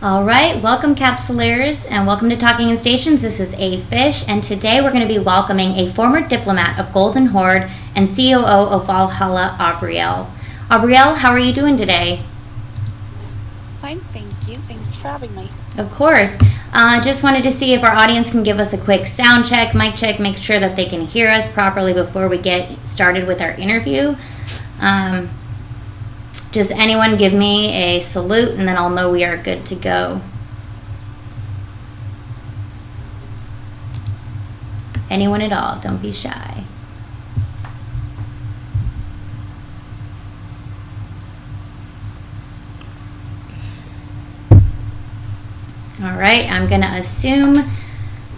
All right, welcome Capsuleers and welcome to Talking in Stations. This is AFish, and today we're going to be welcoming a former diplomat of GoldenHorde and COO of Valhalla, Aubryell. Aubryell, how are you doing today? Fine, thank you. Thanks for having me. Of course. Just wanted to see if our audience can give us a quick sound check, mic check, make sure that they can hear us properly before we get started with our interview. Just anyone give me a salute and then I'll know we are good to go. Anyone at all, don't be shy. All right, I'm going to assume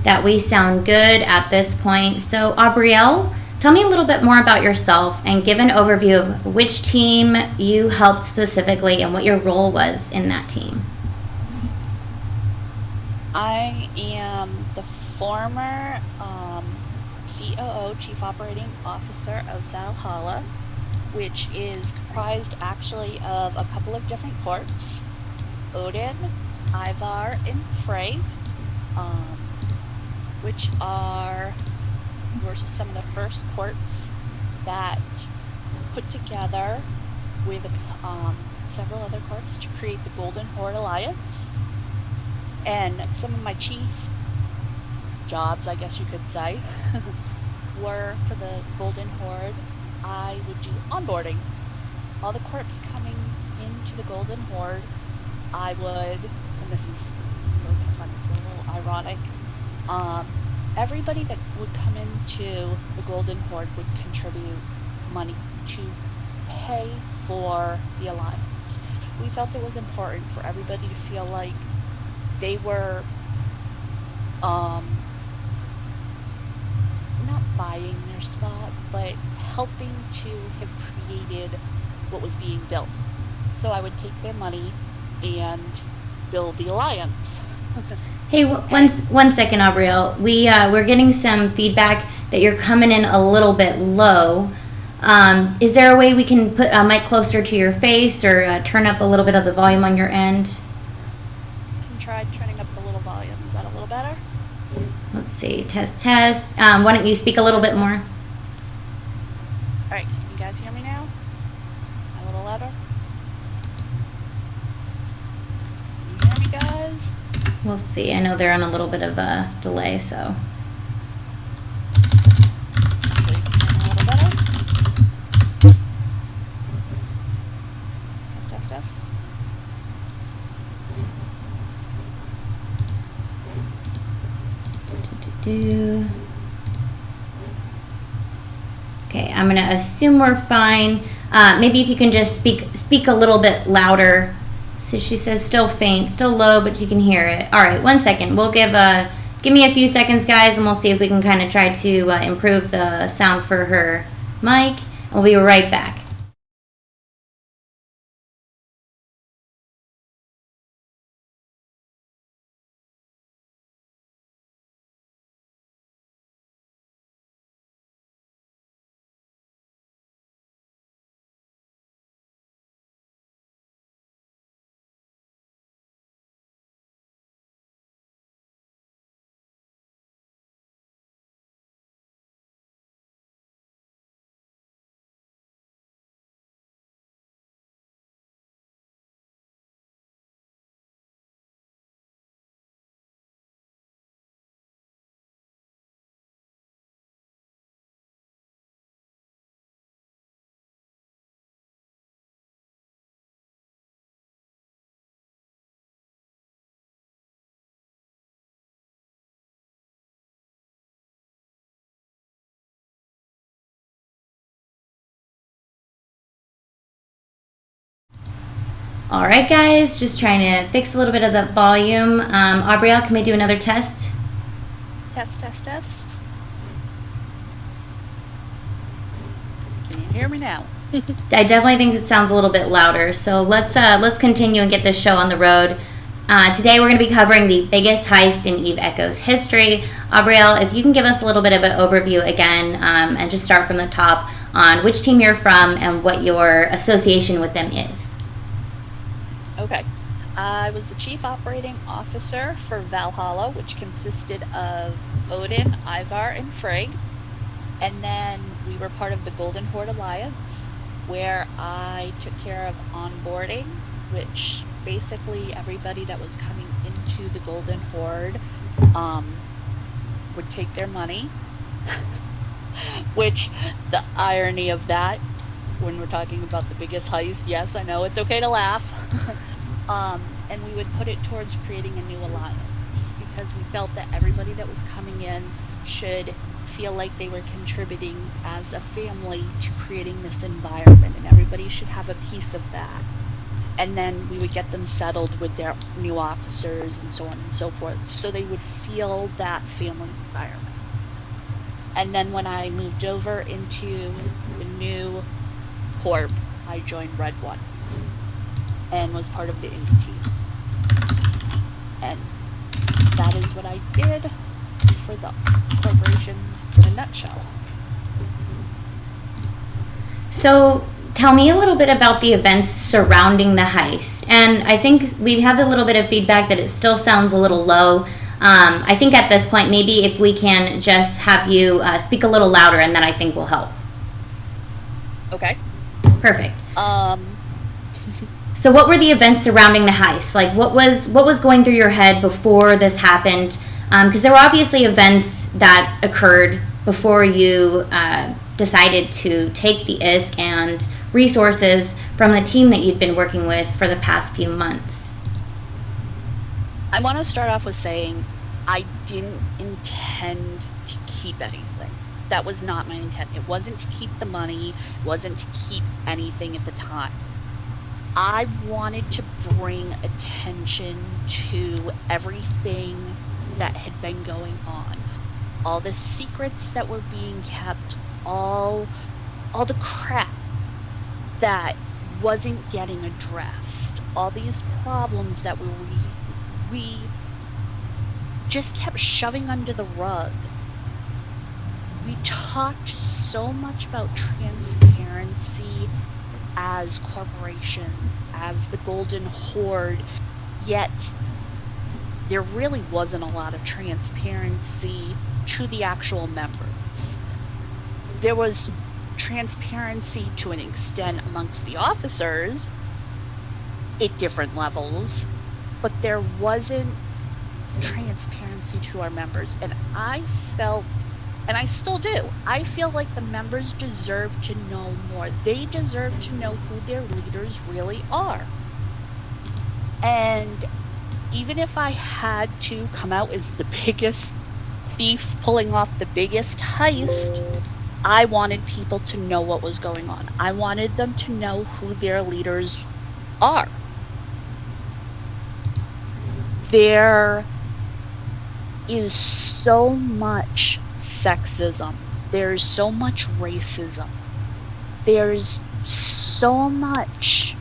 that we sound good at this point. So, Aubryell, tell me a little bit more about yourself and give an overview of which team you helped specifically and what your role was in that team. I am the former COO, Chief Operating Officer of Valhalla, which is comprised actually of a couple of different corps, Odin, Ivar, and Frey, which were some of the first corps that put together with several other corps to create the GoldenHorde Alliance. And some of my chief jobs, I guess you could say, were for the GoldenHorde. I would do onboarding. All the corps coming into the GoldenHorde, I would, and this is really fun, it's a little ironic, everybody that would come into the GoldenHorde would contribute money to pay for the Alliance. We felt it was important for everybody to feel like they were not buying their spot, but helping to have created what was being built. So I would take their money and build the Alliance. Hey, one second, Aubryell. We're getting some feedback that you're coming in a little bit low. Is there a way we can put a mic closer to your face or turn up a little bit of the volume on your end? I can try turning up the little volume. Is that a little better? Let's see. Test. Why don't you speak a little bit more? All right. Can you guys hear me now? A little louder? Can you hear me, guys? We'll see. I know they're on a little bit of a delay, so. Hopefully you can hear me a little better. Test. Okay, I'm gonna assume we're fine. Maybe if you can just speak a little bit louder. So she says still faint, still low, but you can hear it. All right, 1 second. We'll give me a few seconds, guys, and we'll see if we can kind of try to improve the sound for her mic. We'll be right back. All right, guys, just trying to fix a little bit of the volume. Aubryell, can we do another test? Test. Can you hear me now? I definitely think it sounds a little bit louder. So let's continue and get this show on the road. Today we're going to be covering the biggest heist in Eve Echo's history. Aubryell, if you can give us a little bit of an overview again, and just start from the top on which team you're from and what your association with them is. Okay. I was the chief operating officer for Valhalla, which consisted of Odin, Ivar, and Frigg. And then we were part of the GoldenHorde Alliance, where I took care of onboarding, which basically everybody that was coming into the GoldenHorde would take their money. Which, the irony of that, when we're talking about the biggest heist, yes, I know, it's okay to laugh. And we would put it towards creating a new alliance, because we felt that everybody that was coming in should feel like they were contributing as a family to creating this environment, and everybody should have a piece of that. And then we would get them settled with their new officers and so on and so forth, so they would feel that family environment. And then when I moved over into the new corp, I joined Red One and was part of the indie team. And that is what I did for the corporations in a nutshell. So tell me a little bit about the events surrounding the heist. And I think we have a little bit of feedback that it still sounds a little low. I think at this point, maybe if we can just have you speak a little louder, and then I think will help. Okay. Perfect. So what were the events surrounding the heist? Like, what was going through your head before this happened? Because there were obviously events that occurred before you decided to take the ISK and resources from the team that you'd been working with for the past few months. I want to start off with saying I didn't intend to keep anything. That was not my intent. It wasn't to keep the money. It wasn't to keep anything at the time. I wanted to bring attention to everything that had been going on. All the secrets that were being kept, all the crap that wasn't getting addressed, all these problems that we just kept shoving under the rug. We talked so much about transparency as corporation, as the GoldenHorde, yet there really wasn't a lot of transparency to the actual members. There was transparency to an extent amongst the officers at different levels, but there wasn't transparency to our members. And I felt, and I still do, I feel like the members deserve to know more. They deserve to know who their leaders really are. And even if I had to come out as the biggest thief pulling off the biggest heist, I wanted people to know what was going on. I wanted them to know who their leaders are. There is so much sexism. There's so much racism. There's so much.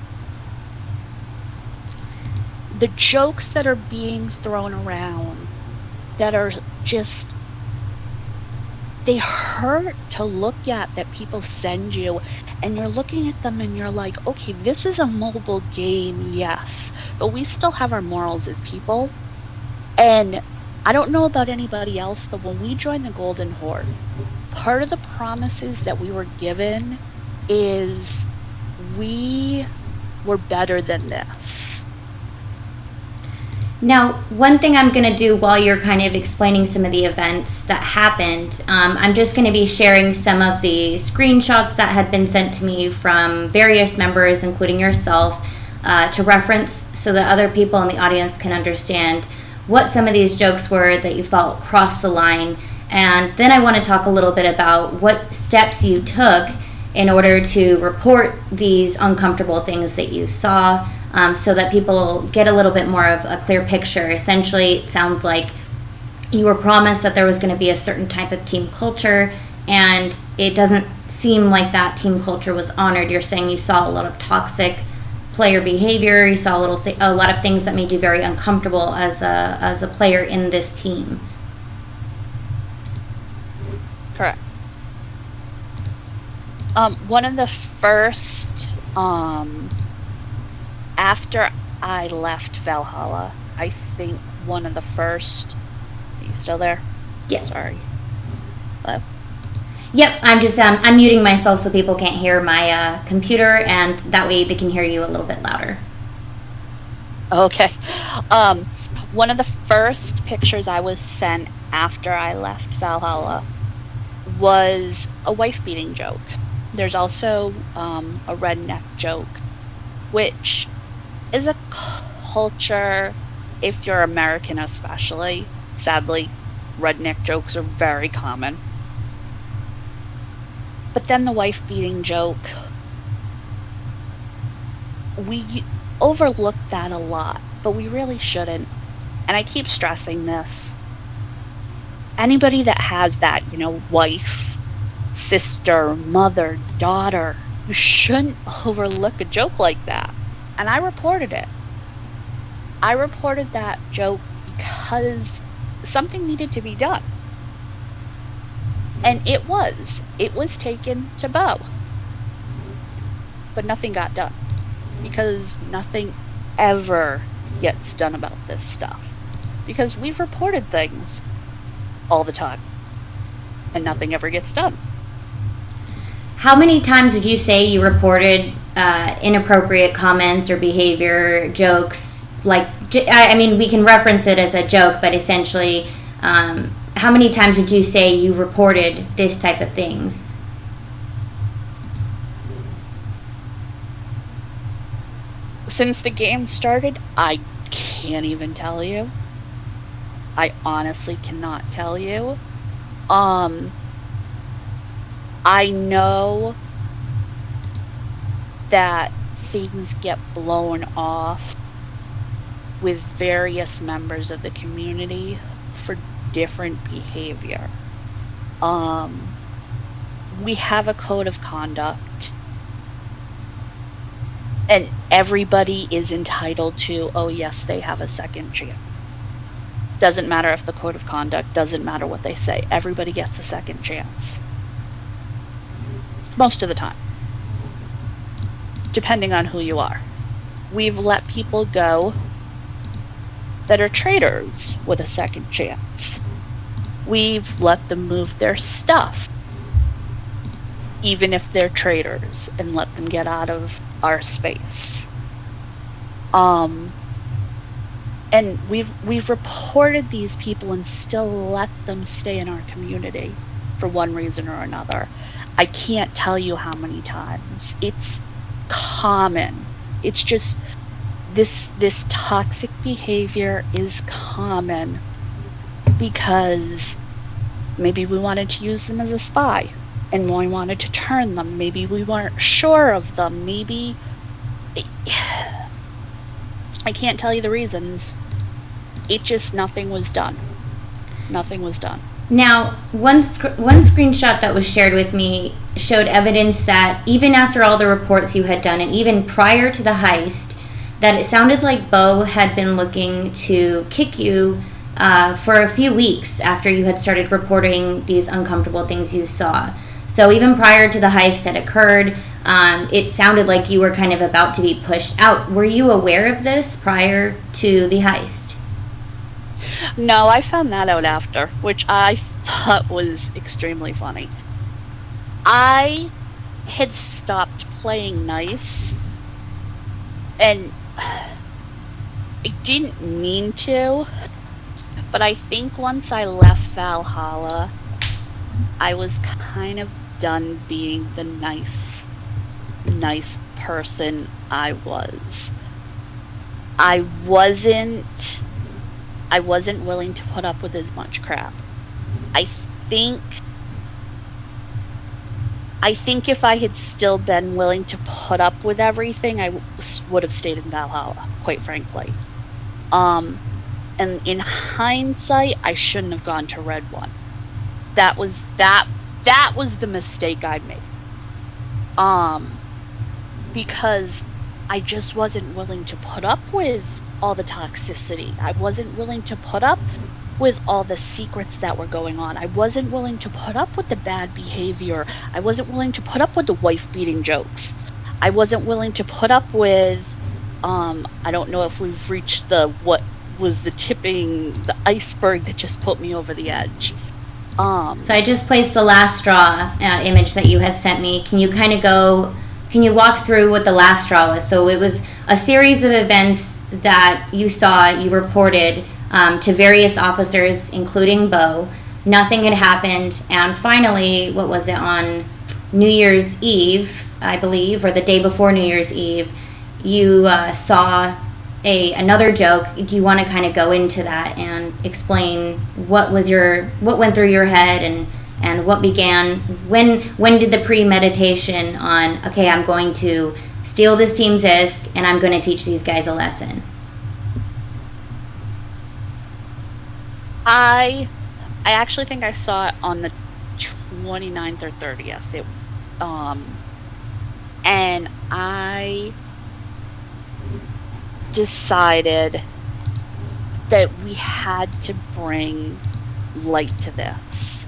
The jokes that are being thrown around that are just, they hurt to look at, that people send you, and you're looking at them and you're like, okay, this is a mobile game, yes, but we still have our morals as people. And I don't know about anybody else, but when we joined the GoldenHorde, part of the promises that we were given is we were better than this. Now, one thing I'm going to do while you're kind of explaining some of the events that happened, I'm just going to be sharing some of the screenshots that had been sent to me from various members, including yourself, to reference so that other people in the audience can understand what some of these jokes were that you felt crossed the line. And then I want to talk a little bit about what steps you took in order to report these uncomfortable things that you saw, so that people get a little bit more of a clear picture. Essentially, it sounds like you were promised that there was going to be a certain type of team culture, and it doesn't seem like that team culture was honored. You're saying you saw a lot of toxic player behavior. You saw a lot of things that made you very uncomfortable as a player in this team. Correct. One of the first, after I left Valhalla. I think one of the first. Are you still there? Yeah. Sorry. Hello? Yep, I'm just I'm muting myself so people can't hear my computer, and that way they can hear you a little bit louder. Okay. One of the first pictures I was sent after I left Valhalla was a wife-beating joke. There's also a redneck joke, which is a culture, if you're American especially, sadly, redneck jokes are very common. But then the wife-beating joke, we overlook that a lot, but we really shouldn't. And I keep stressing this. Anybody that has that, wife, sister, mother, daughter, you shouldn't overlook a joke like that. And I reported it. I reported that joke because something needed to be done. And it was taken to Bo. But nothing got done. Because nothing ever gets done about this stuff. Because we've reported things all the time. And nothing ever gets done. How many times would you say you reported inappropriate comments or behavior, jokes? Like, I mean, we can reference it as a joke, but essentially, how many times would you say you reported this type of things? Since the game started, I can't even tell you. I honestly cannot tell you. I know that things get blown off with various members of the community for different behavior. We have a code of conduct, and everybody is entitled to, oh yes, they have a second chance. Doesn't matter if the code of conduct, doesn't matter what they say. Everybody gets a second chance. Most of the time. Depending on who you are. We've let people go that are traitors with a second chance. We've let them move their stuff, even if they're traitors, and let them get out of our space. And we've reported these people and still let them stay in our community for one reason or another. I can't tell you how many times. It's common. It's just this toxic behavior is common because maybe we wanted to use them as a spy and we wanted to turn them. Maybe we weren't sure of them. Maybe I can't tell you the reasons. It just, nothing was done. Nothing was done. Now, one screenshot that was shared with me showed evidence that even after all the reports you had done, and even prior to the heist, that it sounded like Bo had been looking to kick you for a few weeks after you had started reporting these uncomfortable things you saw. So even prior to the heist had occurred, it sounded like you were kind of about to be pushed out. Were you aware of this prior to the heist? No, I found that out after, which I thought was extremely funny. I had stopped playing nice, and I didn't mean to, but I think once I left Valhalla, I was kind of done being the nice person I was. I wasn't willing to put up with as much crap. I think if I had still been willing to put up with everything, I would have stayed in Valhalla, quite frankly. And in hindsight, I shouldn't have gone to Red One. That was the mistake I made. Because I just wasn't willing to put up with all the toxicity. I wasn't willing to put up with all the secrets that were going on. I wasn't willing to put up with the bad behavior. I wasn't willing to put up with the wife-beating jokes. I wasn't willing to put up with I don't know if we've reached what was the iceberg that just put me over the edge. So I just placed the last straw image that you had sent me. Can you walk through what the last straw was? So it was a series of events that you reported to various officers, including Bo. Nothing had happened, and finally, what was it, on New Year's Eve, I believe, or the day before New Year's Eve, you saw another joke. Do you want to kind of go into that and explain what went through your head and what began? When did the premeditation on, okay, I'm going to steal this team's disc and I'm going to teach these guys a lesson? I actually think I saw it on the 29th or 30th. And I decided that we had to bring light to this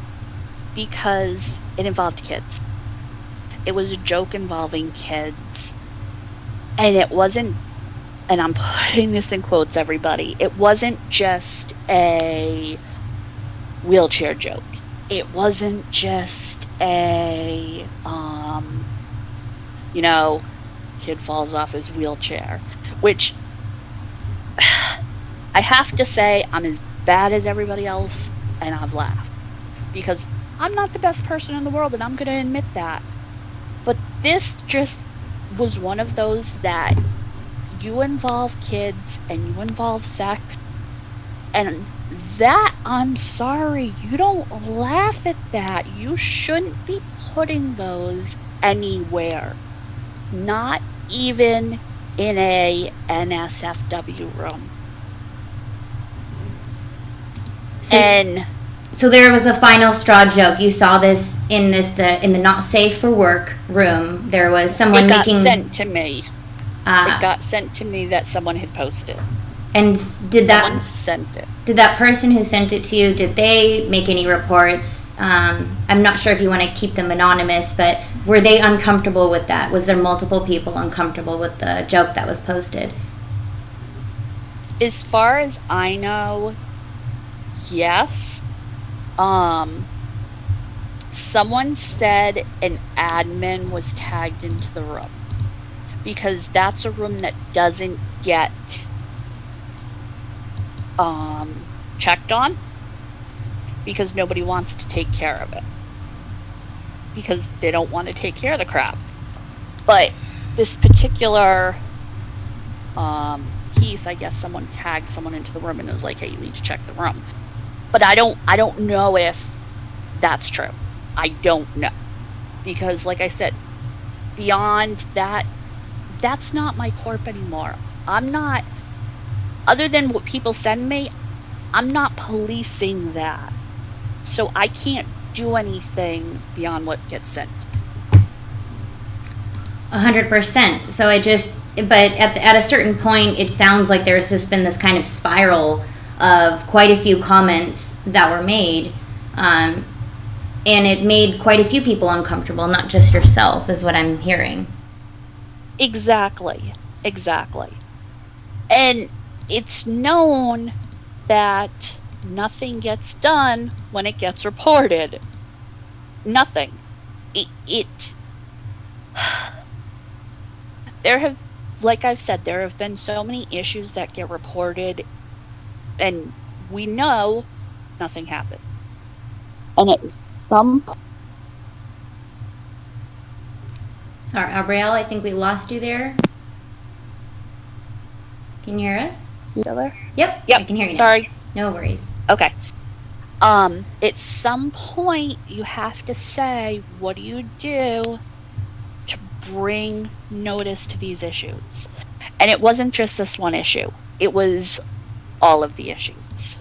because it involved kids. It was a joke involving kids. And it wasn't, and I'm putting this in quotes, everybody, it wasn't just a wheelchair joke. It wasn't just a, kid falls off his wheelchair, which I have to say I'm as bad as everybody else, and I've laughed because I'm not the best person in the world, and I'm going to admit that. But this just was one of those that you involve kids and you involve sex, and that, I'm sorry, you don't laugh at that. You shouldn't be putting those anywhere, not even in a NSFW room. So there was the final straw joke. You saw this in the not safe for work room. There was someone making. It got sent to me. It got sent to me that someone had posted. And someone sent it. Did that person who sent it to you, did they make any reports? I'm not sure if you want to keep them anonymous, but were they uncomfortable with that? Was there multiple people uncomfortable with the joke that was posted? As far as I know, yes. Someone said an admin was tagged into the room because that's a room that doesn't get checked on because nobody wants to take care of it because they don't want to take care of the crap. But this particular piece, I guess someone tagged someone into the room and was like, hey, you need to check the room. But I don't know if that's true. I don't know. Because like I said, beyond that, that's not my corp anymore. I'm not, other than what people send me, I'm not policing that. So I can't do anything beyond what gets sent. 100%. So but at a certain point, it sounds like there's just been this kind of spiral of quite a few comments that were made, and it made quite a few people uncomfortable, not just yourself, is what I'm hearing. Exactly. And it's known that nothing gets done when it gets reported. Nothing. Like I've said, there have been so many issues that get reported and we know nothing happened. And at some point... Sorry, Aubryell, I think we lost you there. Can you hear us? Still there? Yep, I can hear you now. Sorry. No worries. Okay. At some point, you have to say, what do you do to bring notice to these issues? And it wasn't just this one issue. It was all of the issues.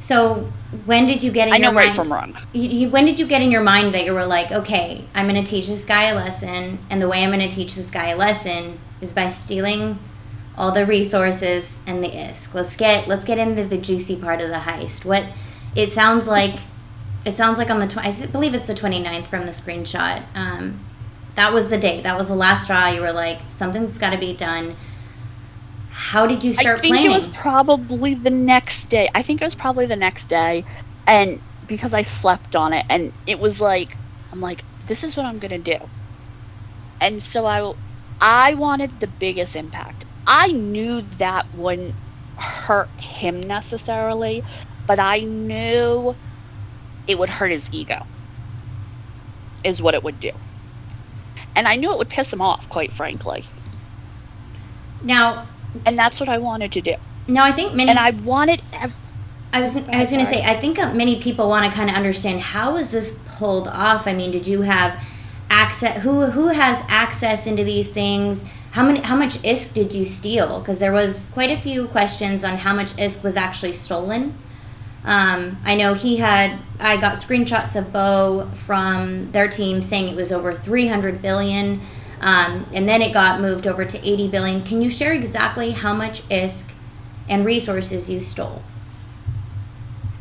So when did you get in your mind? I know right from wrong. When did you get in your mind that you were like, okay, I'm going to teach this guy a lesson, and the way I'm going to teach this guy a lesson is by stealing all the resources and the ISK. Let's get into the juicy part of the heist. It sounds like on the I believe it's the 29th from the screenshot. That was the date. That was the last straw. You were like, something's got to be done. How did you start planning? I think it was probably the next day. And because I slept on it, and it was like, I'm like, this is what I'm going to do. And so I wanted the biggest impact. I knew that wouldn't hurt him necessarily, but I knew it would hurt his ego, is what it would do. And I knew it would piss him off, quite frankly. And that's what I wanted to do. Now, I think many... And I wanted... I was going to say, I think many people want to kind of understand, how is this pulled off? I mean, did you have access? Who has access into these things? How much ISK did you steal? Because there was quite a few questions on how much ISK was actually stolen. I know I got screenshots of Bo from their team saying it was over 300 billion. And then it got moved over to 80 billion. Can you share exactly how much ISK and resources you stole?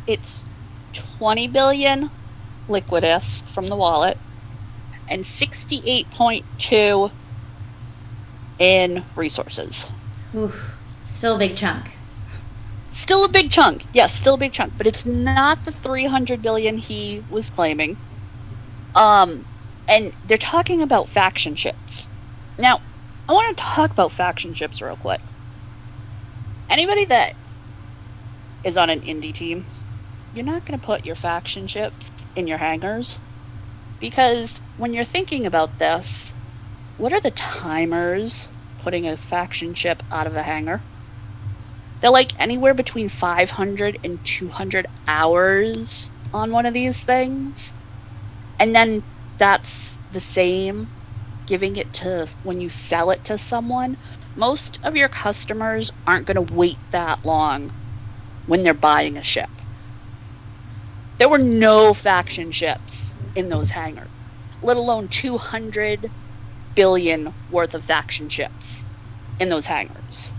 It's 20 billion liquid ISK from the wallet and 68.2 in resources. Oof, still a big chunk. Still a big chunk. Yes, still a big chunk, but it's not the 300 billion he was claiming. And they're talking about faction ships. Now, I want to talk about faction ships real quick. Anybody that is on an indie team, you're not going to put your faction ships in your hangars. Because when you're thinking about this, what are the timers putting a faction ship out of the hangar? They're like anywhere between 500 and 200 hours on one of these things. And then that's the same giving it to when you sell it to someone. Most of your customers aren't going to wait that long when they're buying a ship. There were no faction ships in those hangars, let alone 200 billion worth of faction ships in those hangars.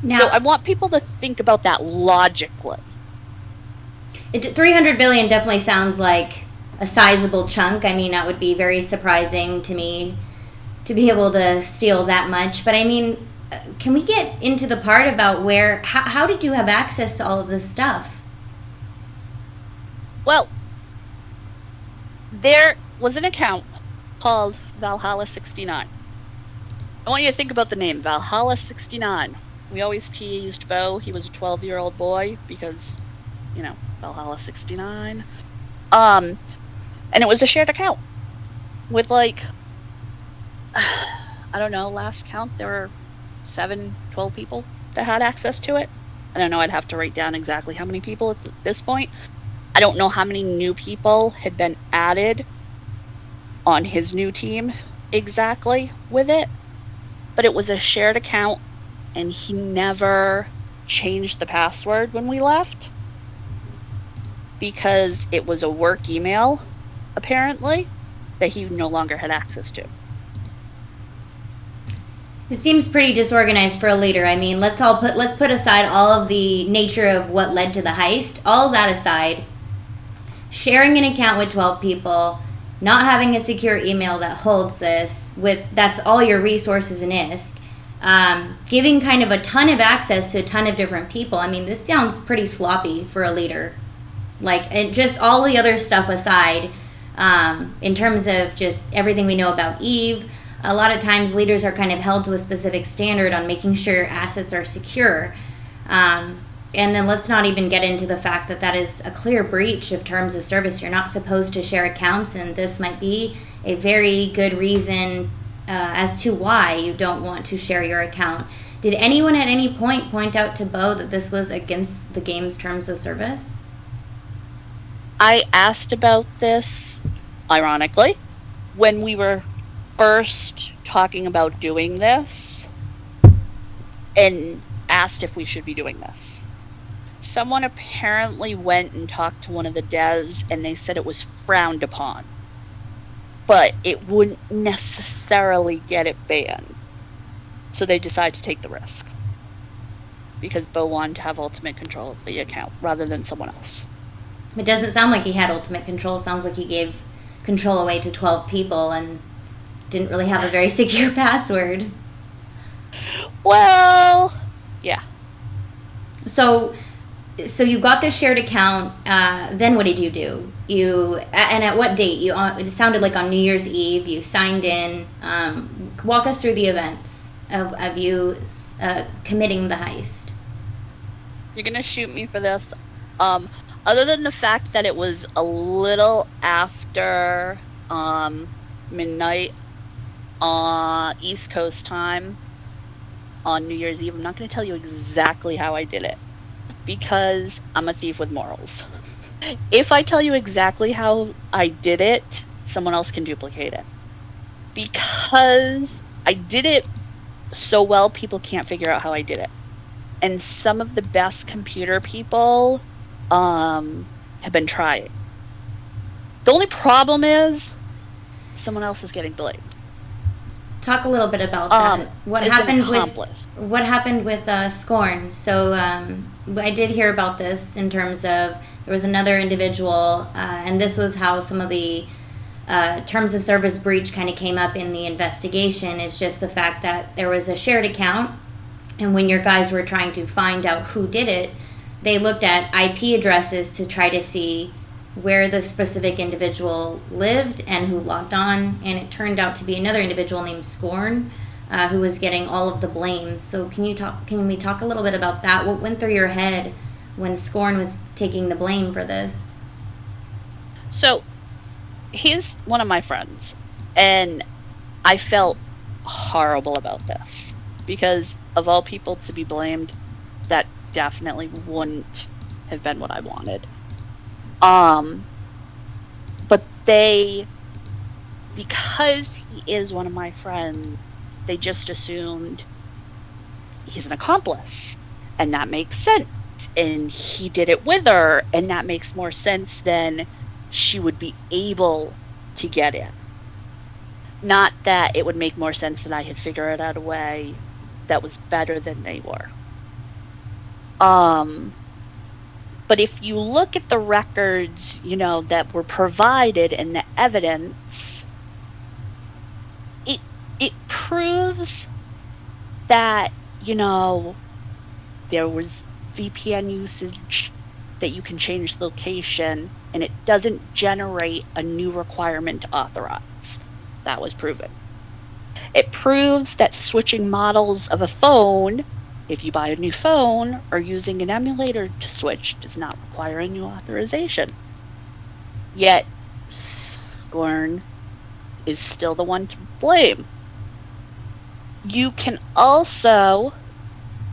Now, so I want people to think about that logically. 300 billion definitely sounds like a sizable chunk. I mean, that would be very surprising to me to be able to steal that much. But I mean, can we get into the part about how did you have access to all of this stuff? Well, there was an account called Valhalla 69. I want you to think about the name, Valhalla 69. We always teased Bo. He was a 12-year-old boy because, Valhalla 69. And it was a shared account with I don't know, last count, there were 12 people that had access to it. I don't know, I'd have to write down exactly how many people at this point. I don't know how many new people had been added on his new team exactly with it, but it was a shared account, and he never changed the password when we left because it was a work email, apparently, that he no longer had access to. It seems pretty disorganized for a leader. I mean, let's put aside all of the nature of what led to the heist. All of that aside, sharing an account with 12 people, not having a secure email that holds this, that's all your resources in ISK, giving kind of a ton of access to a ton of different people. I mean, this sounds pretty sloppy for a leader. And just all the other stuff aside, in terms of just everything we know about Eve, a lot of times leaders are kind of held to a specific standard on making sure assets are secure. And then let's not even get into the fact that is a clear breach of terms of service. You're not supposed to share accounts, and this might be a very good reason as to why you don't want to share your account. Did anyone at any point out to Bo that this was against the game's terms of service? I asked about this, ironically, when we were first talking about doing this, and asked if we should be doing this. Someone apparently went and talked to one of the devs, and they said it was frowned upon, but it wouldn't necessarily get it banned. So they decided to take the risk because Bo wanted to have ultimate control of the account rather than someone else. It doesn't sound like he had ultimate control. It sounds like he gave control away to 12 people and didn't really have a very secure password. Well, yeah. So you got the shared account. Then what did you do? And at what date? It sounded like on New Year's Eve. You signed in. Walk us through the events of you committing the heist. You're gonna shoot me for this. Other than the fact that it was a little after midnight East Coast time on New Year's Eve, I'm not gonna tell you exactly how I did it, because I'm a thief with morals. If I tell you exactly how I did it, someone else can duplicate it. Because I did it so well, people can't figure out how I did it. And some of the best computer people have been trying. The only problem is someone else is getting blamed. Talk a little bit about that. What happened with Scorn? So I did hear about this in terms of there was another individual, and this was how some of the terms of service breach kind of came up in the investigation. Is just the fact that there was a shared account, and when your guys were trying to find out who did it, they looked at IP addresses to try to see where the specific individual lived and who logged on, and it turned out to be another individual named Scorn, who was getting all of the blame. So can we talk a little bit about that? What went through your head when Scorn was taking the blame for this? So he's one of my friends, and I felt horrible about this because of all people to be blamed, that definitely wouldn't have been what I wanted. But because he is one of my friends, they just assumed he's an accomplice, and that makes sense. And he did it with her, and that makes more sense than she would be able to get in. Not that it would make more sense that I had figured out a way that was better than they were. But if you look at the records, that were provided and the evidence, it proves that, there was VPN usage, that you can change location, and it doesn't generate a new requirement to authorize. That was proven. It proves that switching models of a phone, if you buy a new phone, or using an emulator to switch, does not require a new authorization. Yet, Scorn is still the one to blame. You can also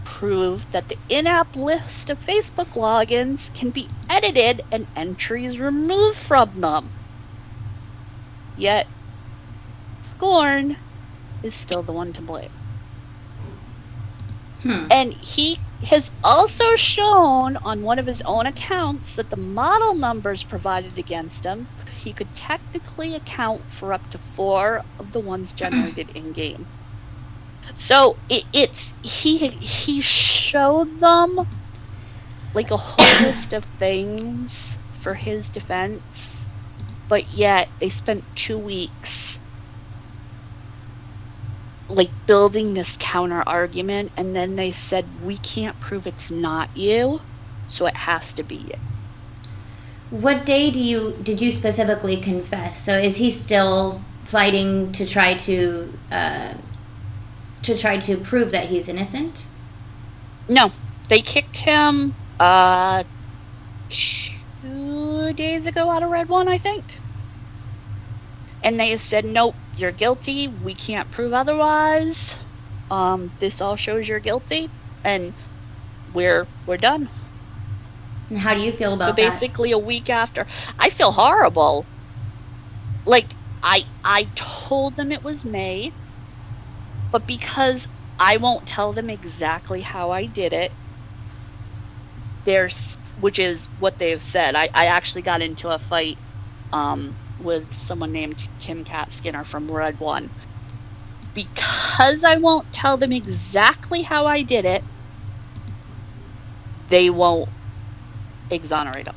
prove that the in-app list of Facebook logins can be edited and entries removed from them. Yet, Scorn is still the one to blame. And he has also shown on one of his own accounts that the model numbers provided against him, he could technically account for up to 4 of the ones generated in-game. So he showed them like a whole list of things for his defense, but yet they spent 2 weeks building this counter argument, and then they said, we can't prove it's not you, so it has to be you. What day did you specifically confess? So is he still fighting to try to prove that he's innocent? No, they kicked him 2 days ago out of Red One, I think. And they said, nope, you're guilty. We can't prove otherwise. This all shows you're guilty, and we're done. And how do you feel about that? So basically a week after, I feel horrible. I told them it was May, but because I won't tell them exactly how I did it, which is what they've said. I actually got into a fight with someone named Kim Cat Skinner from Red One. Because I won't tell them exactly how I did it, they won't exonerate him.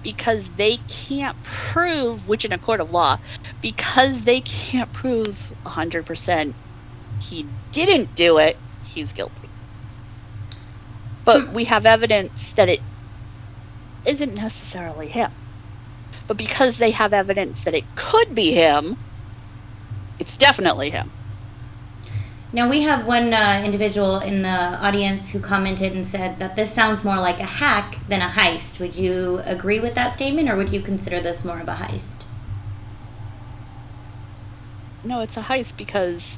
because they can't prove, which in a court of law, because they can't prove 100% he didn't do it, he's guilty. But we have evidence that it isn't necessarily him. But because they have evidence that it could be him, it's definitely him. Now, we have one individual in the audience who commented and said that this sounds more like a hack than a heist. Would you agree with that statement, or would you consider this more of a heist? No, it's a heist because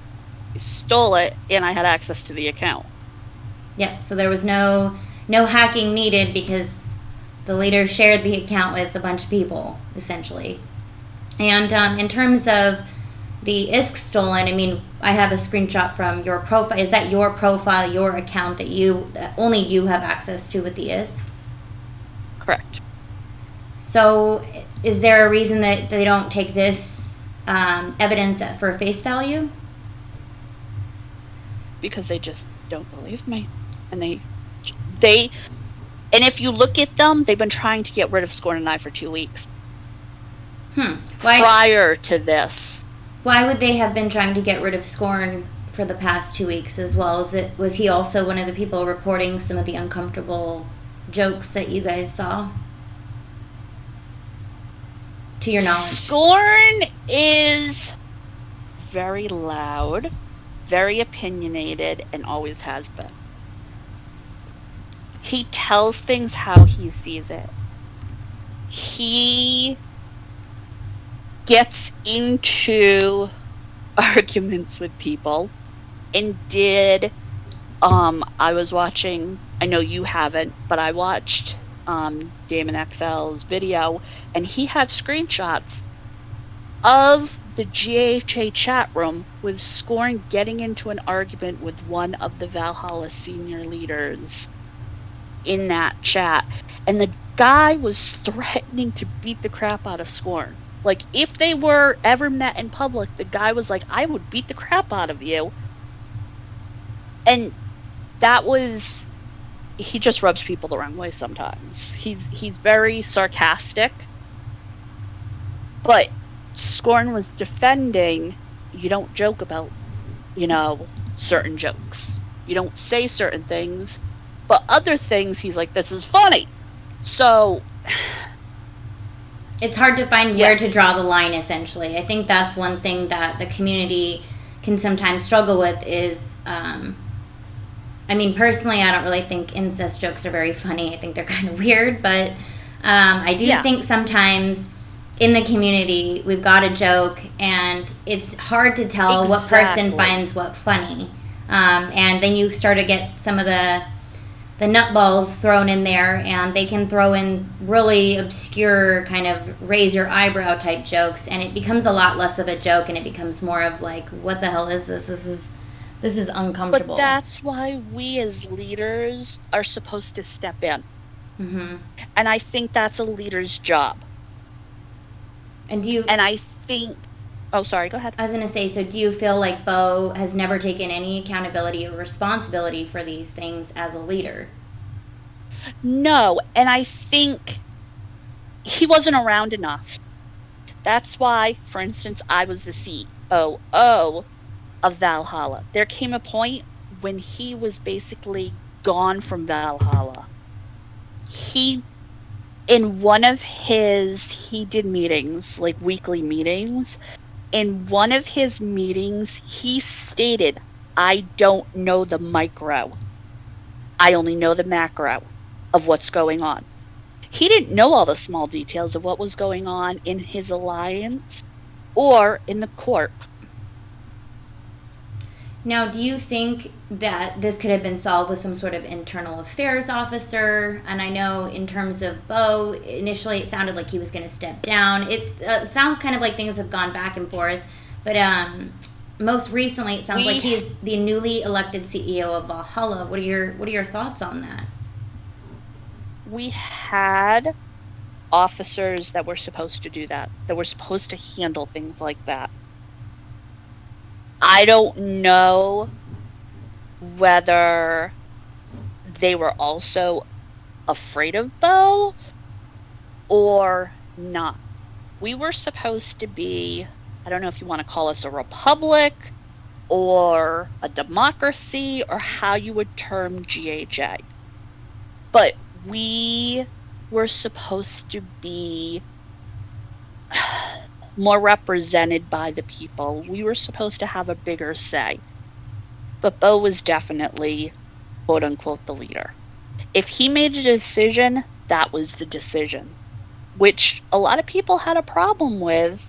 I stole it and I had access to the account. Yep, so there was no hacking needed because the leader shared the account with a bunch of people, essentially. And in terms of the ISK stolen, I mean, I have a screenshot from your profile. Is that your profile, your account that only you have access to with the ISK? Correct. So is there a reason that they don't take this evidence for face value? Because they just don't believe me. And and if you look at them, they've been trying to get rid of Scorn and I for 2 weeks. Prior to this. Why would they have been trying to get rid of Scorn for the past 2 weeks as well? Was he also one of the people reporting some of the uncomfortable jokes that you guys saw? To your knowledge. Scorn is very loud, very opinionated, and always has been. He tells things how he sees it. He gets into arguments with people and I was watching, I know you haven't, but I watched Damon XL's video, and he had screenshots of the GHA chat room with Scorn getting into an argument with one of the Valhalla senior leaders in that chat, and the guy was threatening to beat the crap out of Scorn. Like, if they were ever met in public, the guy was like, I would beat the crap out of you. And that was... He just rubs people the wrong way sometimes. He's very sarcastic. But Scorn was defending, you don't joke about, certain jokes. You don't say certain things. But other things, he's like, this is funny. So... It's hard to find where to draw the line, essentially. I think that's one thing that the community can sometimes struggle with is, personally, I don't really think incest jokes are very funny. I think they're kind of weird, but I do think sometimes in the community, we've got a joke, and it's hard to tell what person finds what funny. And then you start to get some of the nutballs thrown in there, and they can throw in really obscure kind of raise your eyebrow type jokes, and it becomes a lot less of a joke, and it becomes more of like, what the hell is this? This is uncomfortable. But that's why we as leaders are supposed to step in. Mm-hmm. And I think that's a leader's job. And I think... Oh, sorry, go ahead. I was going to say, so do you feel like Bo has never taken any accountability or responsibility for these things as a leader? No, and I think he wasn't around enough. That's why, for instance, I was the COO of Valhalla. There came a point when he was basically gone from Valhalla. He did meetings, like weekly meetings. In one of his meetings, he stated, I don't know the micro. I only know the macro of what's going on. He didn't know all the small details of what was going on in his alliance or in the corp. Now, do you think that this could have been solved with some sort of internal affairs officer? And I know in terms of Bo, initially it sounded like he was going to step down. It sounds kind of like things have gone back and forth. But most recently it sounds like he's the newly elected CEO of Valhalla. What are your thoughts on that? We had officers that were supposed to do that were supposed to handle things like that. I don't know whether they were also afraid of Bo or not. We were supposed to be, I don't know if you want to call us a republic or a democracy or how you would term GHA. But we were supposed to be more represented by the people. We were supposed to have a bigger say. But Bo was definitely, quote unquote, the leader. If he made a decision, that was the decision, which a lot of people had a problem with,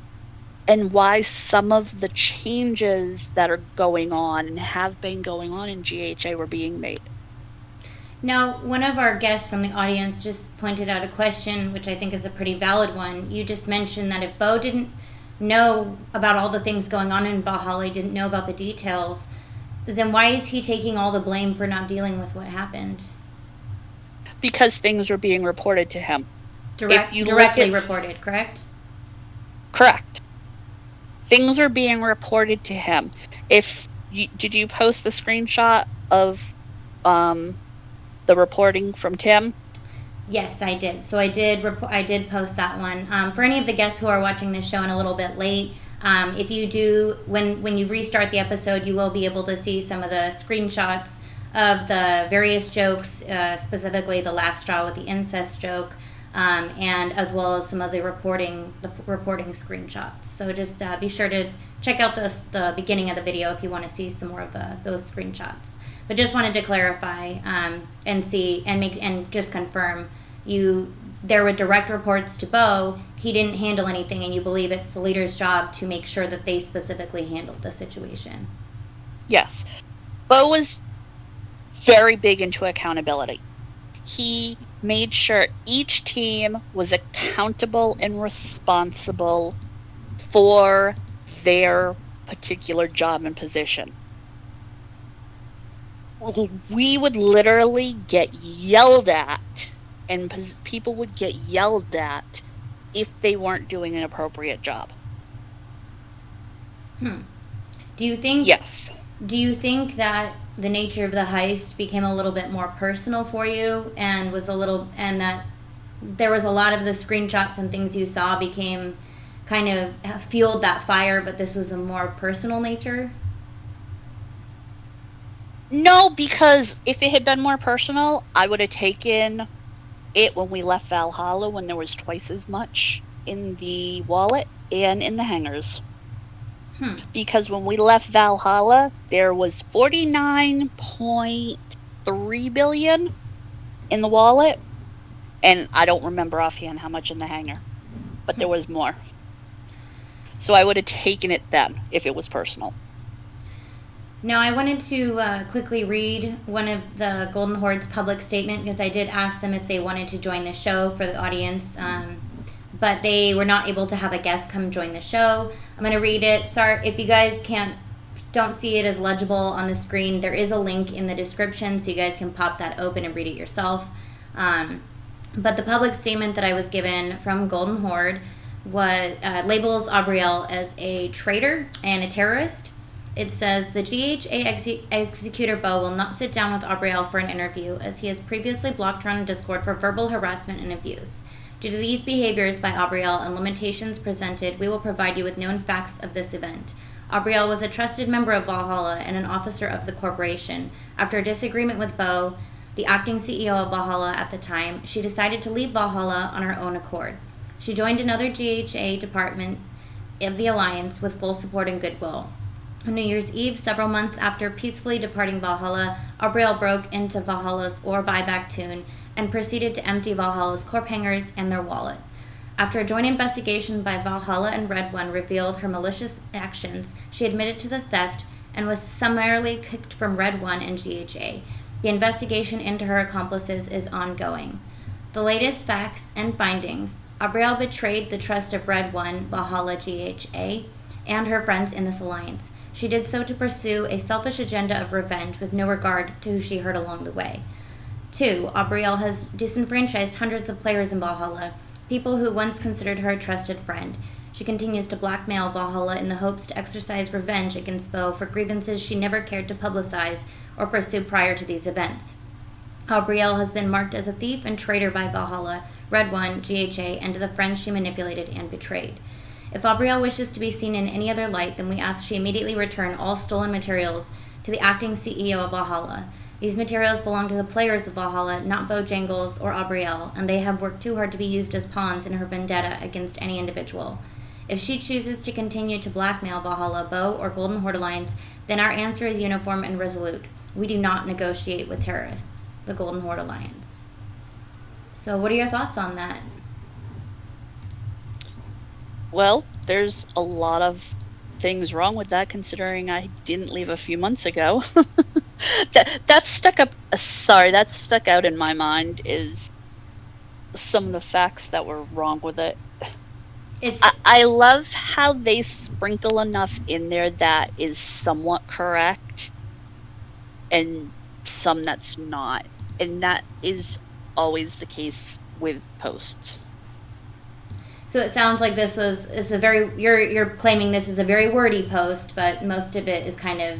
and why some of the changes that are going on and have been going on in GHA were being made. Now, one of our guests from the audience just pointed out a question, which I think is a pretty valid one. You just mentioned that if Bo didn't know about all the things going on in Valhalla, didn't know about the details, then why is he taking all the blame for not dealing with what happened? Because things were being reported to him. Directly reported, correct? Correct. Things are being reported to him. Did you post the screenshot of the reporting from Tim? Yes, I did. So I did post that one. For any of the guests who are watching this show and a little bit late, if you do, when you restart the episode, you will be able to see some of the screenshots of the various jokes, specifically the last straw with the incest joke, and as well as some of the reporting screenshots. So just be sure to check out the beginning of the video if you want to see some more of those screenshots. But just wanted to clarify and see and just confirm there were direct reports to Bo. He didn't handle anything, and you believe it's the leader's job to make sure that they specifically handled the situation. Yes. Bo was very big into accountability. He made sure each team was accountable and responsible for their particular job and position. We would literally get yelled at, and people would get yelled at if they weren't doing an appropriate job. Do you think? Yes. Do you think that the nature of the heist became a little bit more personal for you, and that there was a lot of the screenshots and things you saw became kind of fueled that fire, but this was a more personal nature? No, because if it had been more personal, I would have taken it when we left Valhalla, when there was twice as much in the wallet and in the hangars. Because when we left Valhalla, there was 49.3 billion in the wallet, and I don't remember offhand how much in the hangar, but there was more. So I would have taken it then if it was personal. Now, I wanted to quickly read one of the GoldenHorde's public statement, because I did ask them if they wanted to join the show for the audience, but they were not able to have a guest come join the show. I'm going to read it. Sorry if you guys don't see it as legible on the screen. There is a link in the description, so you guys can pop that open and read it yourself. But the public statement that I was given from GoldenHorde labels Aubryell as a traitor and a terrorist. It says, the GHA executor Bo will not sit down with Aubryell for an interview, as he has previously blocked her on Discord for verbal harassment and abuse. Due to these behaviors by Aubryell and limitations presented, we will provide you with known facts of this event. Aubryell was a trusted member of Valhalla and an officer of the corporation. After a disagreement with Bo, the acting CEO of Valhalla at the time, she decided to leave Valhalla on her own accord. She joined another GHA department of the Alliance with full support and goodwill. On New Year's Eve, several months after peacefully departing Valhalla, Aubryell broke into Valhalla's ore buyback tune and proceeded to empty Valhalla's corp hangars and their wallet. After a joint investigation by Valhalla and Red One revealed her malicious actions, she admitted to the theft and was summarily kicked from Red One and GHA. The investigation into her accomplices is ongoing. The latest facts and findings: Aubryell betrayed the trust of Red One, Valhalla, GHA, and her friends in this alliance. She did so to pursue a selfish agenda of revenge with no regard to who she hurt along the way. 2. Aubryell has disenfranchised hundreds of players in Valhalla, people who once considered her a trusted friend. She continues to blackmail Valhalla in the hopes to exercise revenge against Bo for grievances she never cared to publicize or pursue prior to these events. Aubryell has been marked as a thief and traitor by Valhalla. Red One, GHA, and to the friends she manipulated and betrayed. If Aubryell wishes to be seen in any other light, then we ask she immediately return all stolen materials to the acting CEO of Valhalla. These materials belong to the players of Valhalla, not Bojangles or Aubryell, and they have worked too hard to be used as pawns in her vendetta against any individual. If she chooses to continue to blackmail Valhalla, Bo, or GoldenHorde Alliance, then our answer is uniform and resolute. We do not negotiate with terrorists, the GoldenHorde Alliance. So what are your thoughts on that? Well, there's a lot of things wrong with that, considering I didn't leave a few months ago. that stuck out in my mind is some of the facts that were wrong with it. I love how they sprinkle enough in there that is somewhat correct and some that's not. And that is always the case with posts. So it sounds like you're claiming this is a very wordy post, but most of it is kind of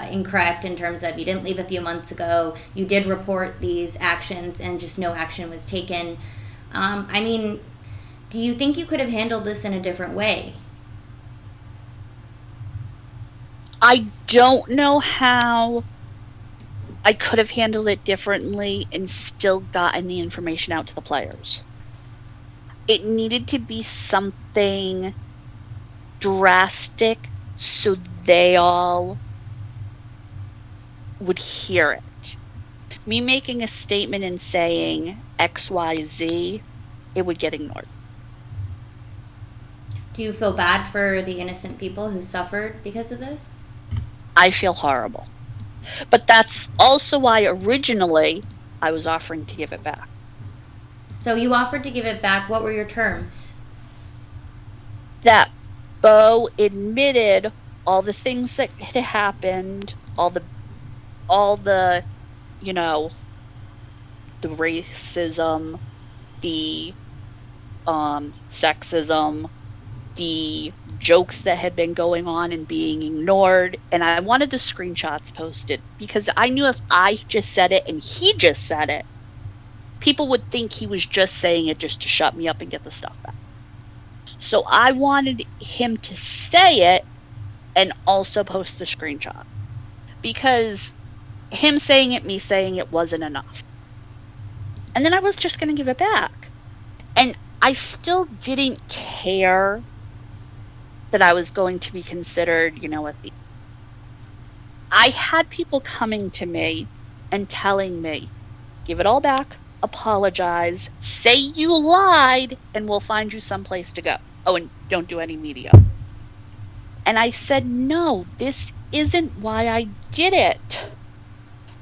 incorrect in terms of you didn't leave a few months ago, you did report these actions, and just no action was taken. Do you think you could have handled this in a different way? I don't know how I could have handled it differently and still gotten the information out to the players. It needed to be something drastic so they all would hear it. Me making a statement and saying XYZ, it would get ignored. Do you feel bad for the innocent people who suffered because of this? I feel horrible. But that's also why originally I was offering to give it back. So you offered to give it back. What were your terms? That Bo admitted all the things that had happened, all the the racism, the sexism, the jokes that had been going on and being ignored, and I wanted the screenshots posted because I knew if I just said it and he just said it, people would think he was just saying it just to shut me up and get the stuff back. So I wanted him to say it and also post the screenshot, because him saying it, me saying it wasn't enough. And then I was just going to give it back. And I still didn't care that I was going to be considered, a thief. I had people coming to me and telling me, give it all back, apologize, say you lied, and we'll find you someplace to go. Oh, and don't do any media. And I said, no, this isn't why I did it.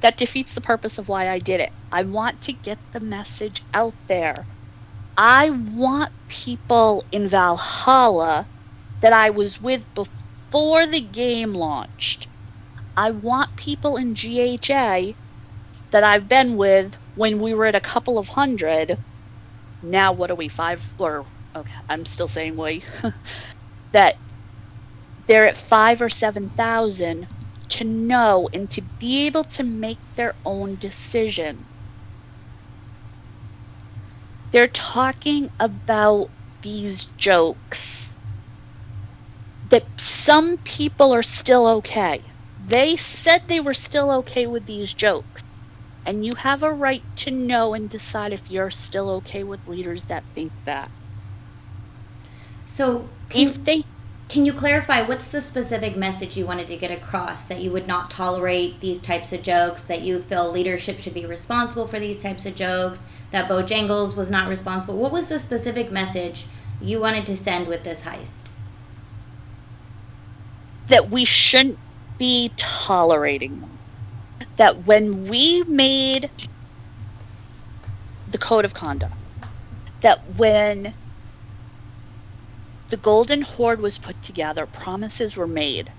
That defeats the purpose of why I did it. I want to get the message out there. I want people in Valhalla that I was with before the game launched. I want people in GHA that I've been with when we were at a couple of hundred. Now what are we, 5? Okay, I'm still saying we. That they're at 5 or 7,000 to know and to be able to make their own decision. They're talking about these jokes that some people are still okay. They said they were still okay with these jokes. And you have a right to know and decide if you're still okay with leaders that think that. So can you clarify what's the specific message you wanted to get across? That you would not tolerate these types of jokes, that you feel leadership should be responsible for these types of jokes, that Bojangles was not responsible. What was the specific message you wanted to send with this heist? That we shouldn't be tolerating them. That when we made the code of conduct, that when the GoldenHorde was put together, promises were made.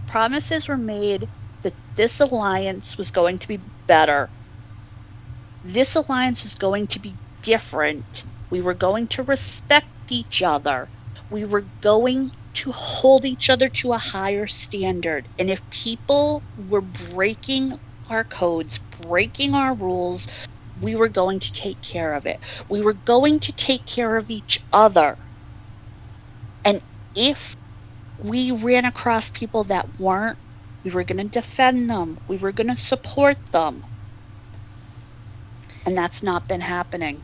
Promises were made that this alliance was going to be better. This alliance was going to be different. We were going to respect each other. We were going to hold each other to a higher standard. And if people were breaking our codes, breaking our rules, we were going to take care of it. We were going to take care of each other. And if we ran across people that weren't, we were going to defend them. We were going to support them. And that's not been happening.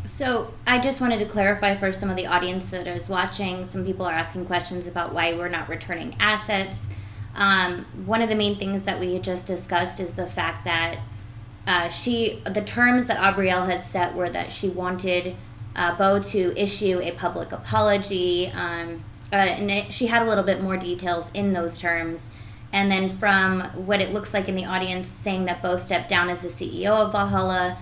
So I just wanted to clarify for some of the audience that is watching. Some people are asking questions about why we're not returning assets. One of the main things that we had just discussed is the fact that the terms that Aubryell had set were that she wanted Bo to issue a public apology, and she had a little bit more details in those terms. And then from what it looks like in the audience, saying that Bo stepped down as the CEO of Valhalla.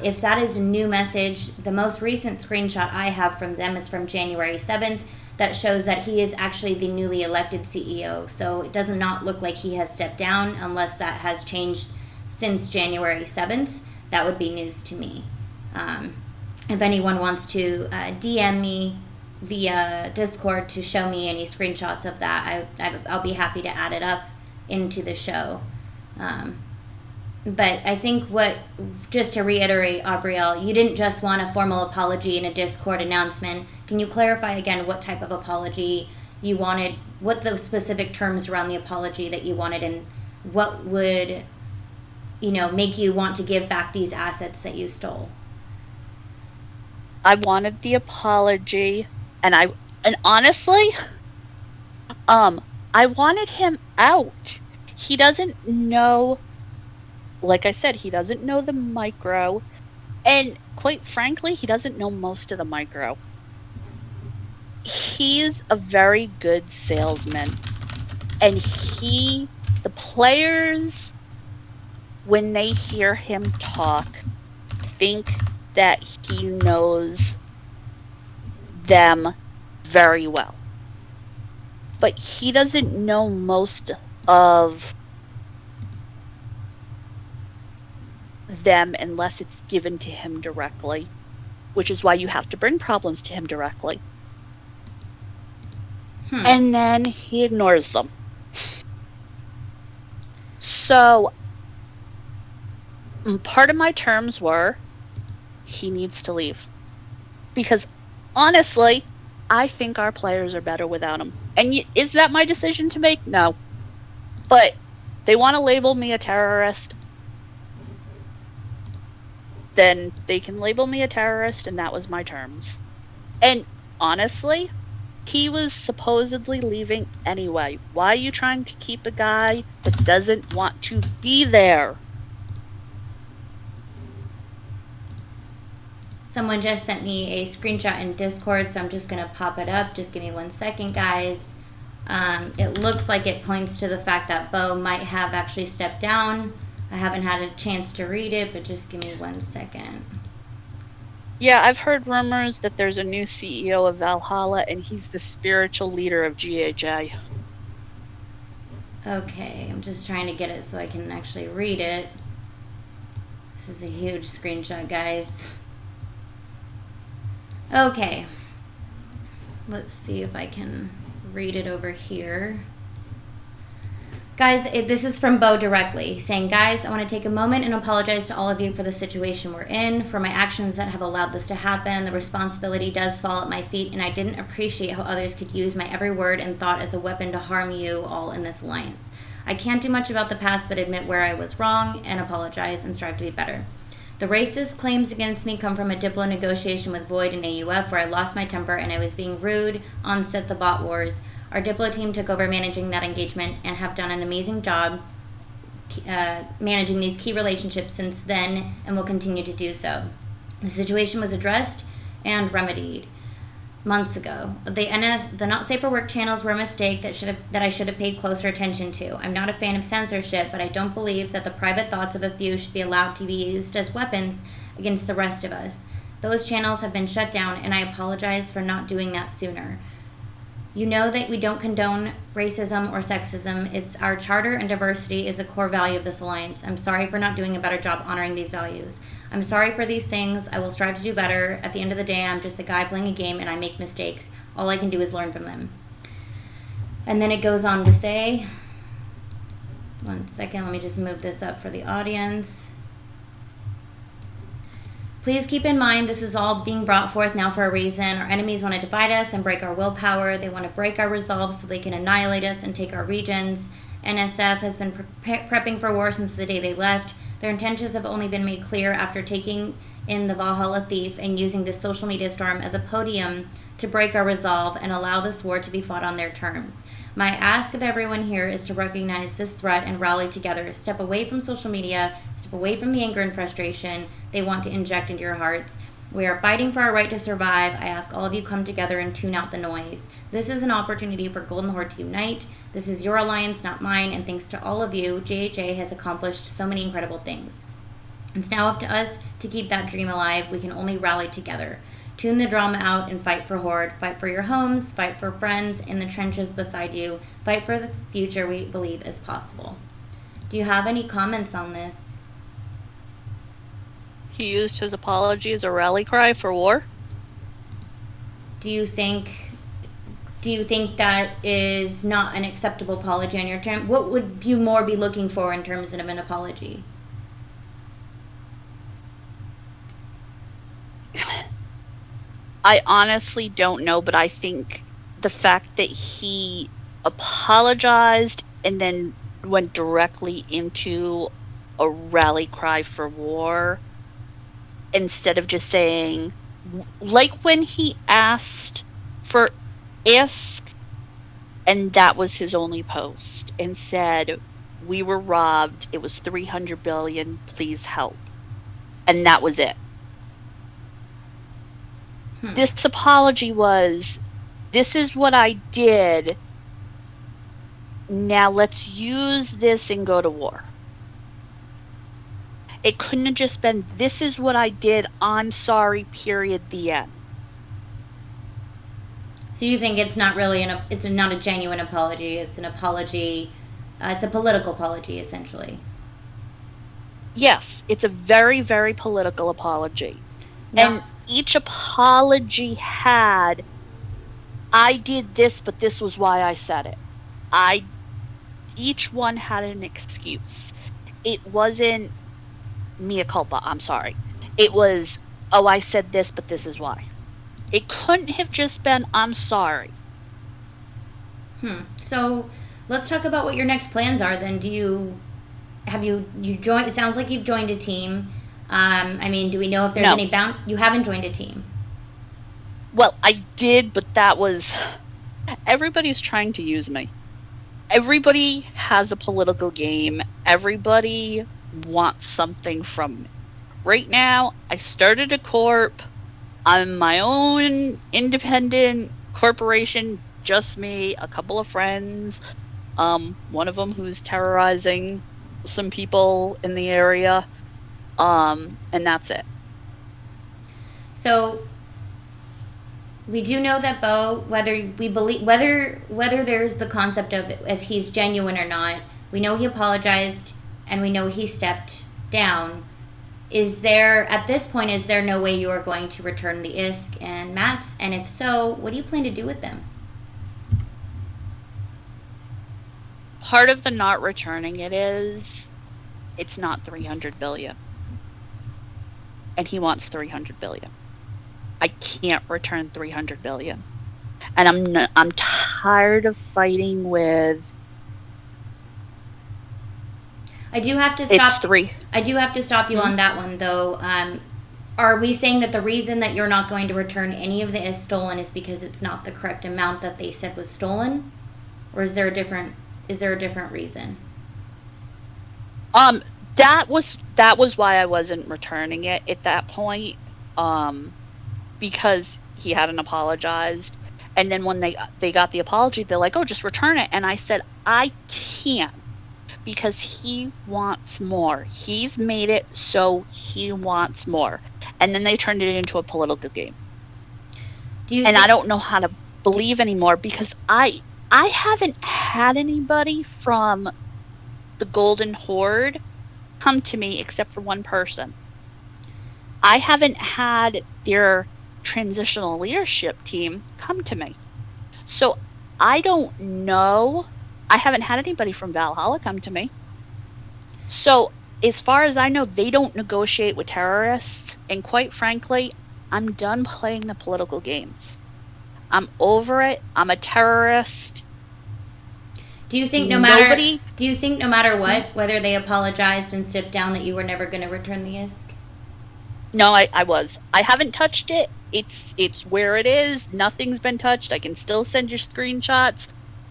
If that is a new message, the most recent screenshot I have from them is from January 7th. That shows that he is actually the newly elected CEO. So it does not look like he has stepped down unless that has changed since January 7th. That would be news to me. If anyone wants to DM me via Discord to show me any screenshots of that, I'll be happy to add it up into the show. But I think just to reiterate, Aubryell, you didn't just want a formal apology in a Discord announcement. Can you clarify again what type of apology you wanted, what the specific terms around the apology that you wanted, and what would, make you want to give back these assets that you stole? I wanted the apology, and honestly, I wanted him out. He doesn't know. Like I said, he doesn't know the micro, and quite frankly, he doesn't know most of the micro. He's a very good salesman, and the players, when they hear him talk, think that he knows them very well. But he doesn't know most of them unless it's given to him directly, which is why you have to bring problems to him directly. And then he ignores them. So part of my terms were he needs to leave, because honestly, I think our players are better without him. And is that my decision to make? No. But they want to label me a terrorist, then they can label me a terrorist, and that was my terms. And honestly, he was supposedly leaving anyway. Why are you trying to keep a guy that doesn't want to be there? Someone just sent me a screenshot in Discord, so I'm just going to pop it up. Just give me 1 second, guys. It looks like it points to the fact that Bo might have actually stepped down. I haven't had a chance to read it, but just give me 1 second. Yeah, I've heard rumors that there's a new CEO of Valhalla, and he's the spiritual leader of GHA. Okay, I'm just trying to get it so I can actually read it. This is a huge screenshot, guys. Okay. Let's see if I can read it over here. Guys, this is from Bo directly, saying, guys, I want to take a moment and apologize to all of you for the situation we're in, for my actions that have allowed this to happen. The responsibility does fall at my feet, and I didn't appreciate how others could use my every word and thought as a weapon to harm you all in this alliance. I can't do much about the past, but admit where I was wrong and apologize and strive to be better. The racist claims against me come from a Diplo negotiation with Void and AUF where I lost my temper and I was being rude on set the bot wars. Our Diplo team took over managing that engagement and have done an amazing job managing these key relationships since then and will continue to do so. The situation was addressed and remedied months ago. The not safe for work channels were a mistake that I should have paid closer attention to. I'm not a fan of censorship, but I don't believe that the private thoughts of a few should be allowed to be used as weapons against the rest of us. Those channels have been shut down, and I apologize for not doing that sooner. You know that we don't condone racism or sexism. It's our charter, and diversity is a core value of this alliance. I'm sorry for not doing a better job honoring these values. I'm sorry for these things. I will strive to do better. At the end of the day, I'm just a guy playing a game, and I make mistakes. All I can do is learn from them. And then it goes on to say, 1 second, let me just move this up for the audience. Please keep in mind this is all being brought forth now for a reason. Our enemies want to divide us and break our willpower. They want to break our resolve so they can annihilate us and take our regions. NSF has been prepping for war since the day they left. Their intentions have only been made clear after taking in the Valhalla thief and using this social media storm as a podium to break our resolve and allow this war to be fought on their terms. My ask of everyone here is to recognize this threat and rally together. Step away from social media, step away from the anger and frustration they want to inject into your hearts. We are fighting for our right to survive. I ask all of you come together and tune out the noise. This is an opportunity for GoldenHorde to unite. This is your alliance, not mine, and thanks to all of you, GHA has accomplished so many incredible things. It's now up to us to keep that dream alive. We can only rally together. Tune the drama out and fight for Horde. Fight for your homes. Fight for friends in the trenches beside you. Fight for the future we believe is possible. Do you have any comments on this? He used his apology as a rally cry for war. Do you think that is not an acceptable apology on your term? What would you more be looking for in terms of an apology? I honestly don't know, but I think the fact that he apologized and then went directly into a rally cry for war instead of just saying, like when he asked for ISK and that was his only post and said, we were robbed, it was 300 billion, please help. And that was it. This apology was, this is what I did, now let's use this and go to war. It couldn't have just been, this is what I did, I'm sorry, period, the end. So you think it's not really it's not a genuine apology, it's an apology, it's a political apology, essentially. Yes, it's a very, very political apology. Now, and each apology had, I did this, but this was why I said it. Each one had an excuse. It wasn't mea culpa, I'm sorry. It was, oh, I said this, but this is why. It couldn't have just been, I'm sorry. So let's talk about what your next plans are then. Have you joined, it sounds like you've joined a team. I mean, do we know if there's any you haven't joined a team? Well, I did, but that was, everybody's trying to use me. Everybody has a political game. Everybody wants something from me. Right now, I started a corp. I'm my own independent corporation, just me, a couple of friends. One of them who's terrorizing some people in the area. And that's it. So we do know that Bo, whether we believe whether there's the concept of if he's genuine or not, we know he apologized and we know he stepped down. Is there, at this point, is there no way you are going to return the ISK and mats? And if so, what do you plan to do with them? Part of the not returning it is, it's not 300 billion. And he wants 300 billion. I can't return 300 billion. And I'm tired of fighting with, I do have to stop. It's 3. I do have to stop you on that one, though. Are we saying that the reason that you're not going to return any of the ISK stolen is because it's not the correct amount that they said was stolen, or is there a different reason? That was why I wasn't returning it at that point, because he hadn't apologized, and then when they got the apology, they're like, oh, just return it, and I said I can't. Because he wants more. He's made it so he wants more. And then they turned it into a political game. I don't know how to believe anymore because I haven't had anybody from the GoldenHorde come to me except for one person. I haven't had their transitional leadership team come to me. So I don't know. I haven't had anybody from Valhalla come to me. So as far as I know, they don't negotiate with terrorists. And quite frankly, I'm done playing the political games. I'm over it. I'm a terrorist. Do you think no matter what, whether they apologized and stepped down, that you were never going to return the ISK? No, I was. I haven't touched it. It's where it is. Nothing's been touched. I can still send you screenshots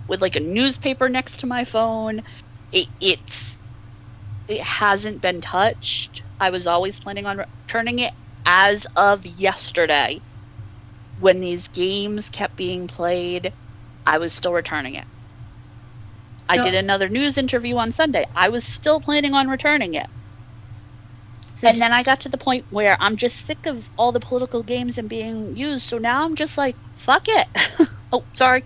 with like a newspaper next to my phone. It hasn't been touched. I was always planning on returning it as of yesterday. When these games kept being played, I was still returning it. I did another news interview on Sunday. I was still planning on returning it. And then I got to the point where I'm just sick of all the political games and being used. So now I'm just like, fuck it. Oh, sorry.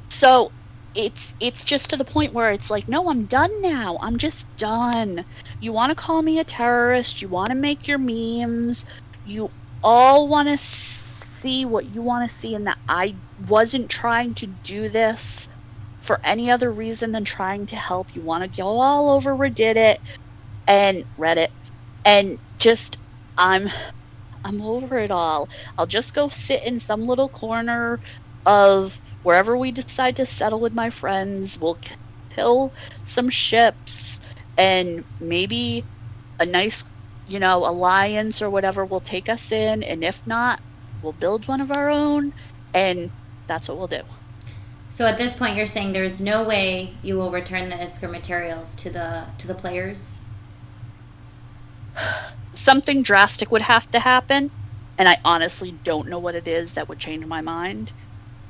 So it's just to the point where it's like, no, I'm done now. I'm just done. You want to call me a terrorist. You want to make your memes. You all want to see what you want to see, and that I wasn't trying to do this for any other reason than trying to help. You want to go all over Reddit and Reddit, and just I'm over it all. I'll just go sit in some little corner of wherever we decide to settle with my friends. We'll kill some ships, and maybe a nice, alliance or whatever will take us in, and if not, we'll build one of our own, and that's what we'll do. So at this point, you're saying there's no way you will return the ISK materials to the players? Something drastic would have to happen, and I honestly don't know what it is that would change my mind.